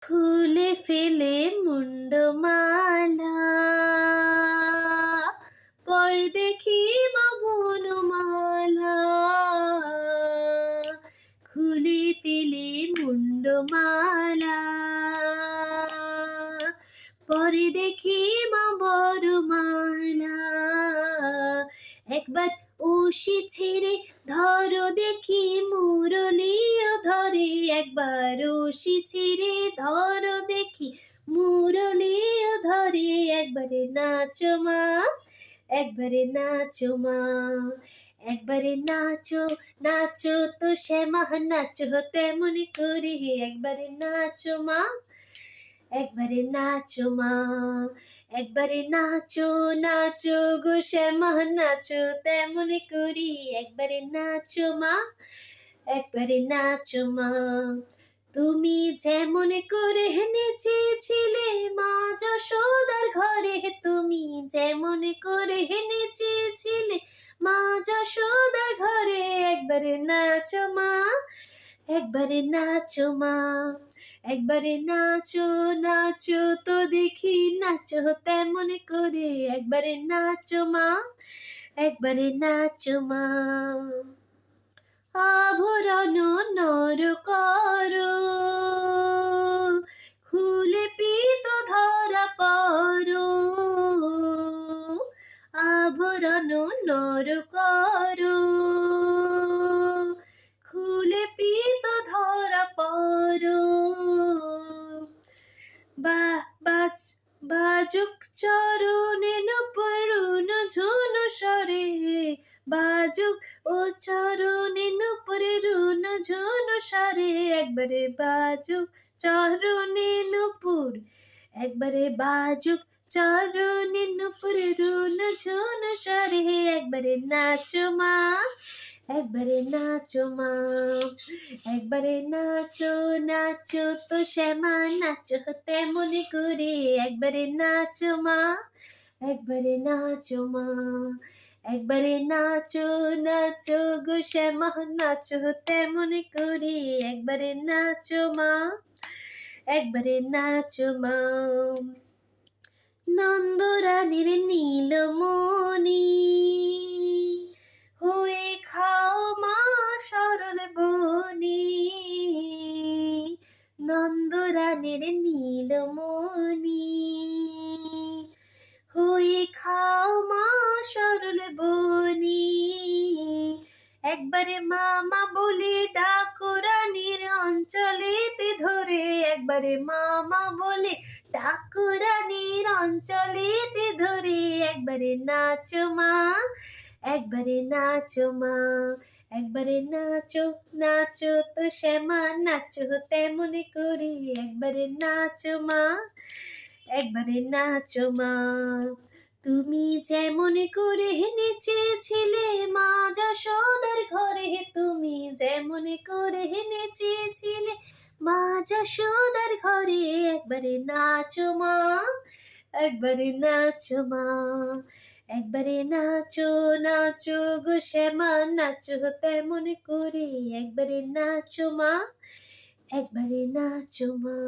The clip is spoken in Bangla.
খুলে ফেলে মুন্ডমালা, পরে দেখি মা বনমালা। খুলে ফেলে মুন্ডমালা, পরে দেখি মা বরমালা। একবার উশি ছেড়ে ধরো দেখি মুরলিও ধরে, একবার উশি ছেড়ে ধরো দেখি মুরলিও ধরে। একবারে নাচো মা, একবারে নাচো মা, একবারে নাচো নাচো তো শ্যামা নাচো তেমন করে। একবারে নাচো মা, একবারে নাচো মা, একবারে নাচো নাচো গো শ্যামা নাচো তেমন করি। একবারে নাচো মা, একবারে নাচো মা। তুমি যেমন করে নেচেছিলে মা যশোদার ঘরে, তুমি যেমন করে নেচেছিলে মা যশোদার ঘরে। একবারে নাচো মা, একবারে নাচো মা, একবারে নাচো নাচো তো দেখি নাচো তেমন করে। একবারে নাচো মা, একবারে নাচো মা। আভরণ নর করো, খুলে পিত ধরা পড়ো। আভরণ নর করো, খুলে পিত ধরা পড়ো। বাজুক চরণে নুপুরুন ঝুনু সরে, বাজুক ও চরণে নুপুরুন ঝুনু সরে। একবারে বাজুক চরণে নুপুর, একবারে বাজুক চরণে নুপুরুন ঝুনু সরে। একবারে নাচো মা, একবারে নাচো মা, একবারে নাচো নাচো তো শ্যামা নাচো তেমন করে। একবারে নাচো মা, একবারে নাচো মা, একবারে নাচো নাচো গো শ্যামা নাচো তেমন করে। একবারে নাচো মা, একবারে নাচো মা। নন্দরানীর নীলমণি হয়ে খাও মা সরল বনি, নন্দরানীর নীলমণি হয়ে খাও মা সরল বনি। একবারে মামা বলে ডাকো রানীর অঞ্চলেতে ধরে, একবারে মামা বলে ডাকো রানীর অঞ্চলেতে ধরে। একবারে নাচো মা, একবারে নাচো মা, একবারে নাচো নাচো তো শ্যামা নাচো তেমন করে। একবারে নাচো মা, একবারে নাচো মা। তুমি যেমন করে নেচেছিলে মা যশোদার ঘরে, তুমি যেমন করে নেচেছিলে মা যশোদার ঘরে। একবারে নাচো মা, একবারে নাচো মা, একবারে নাচো নাচো গো শ্যামা নাচো তেমন করে। একবারে নাচো মা, একবারে নাচো মা।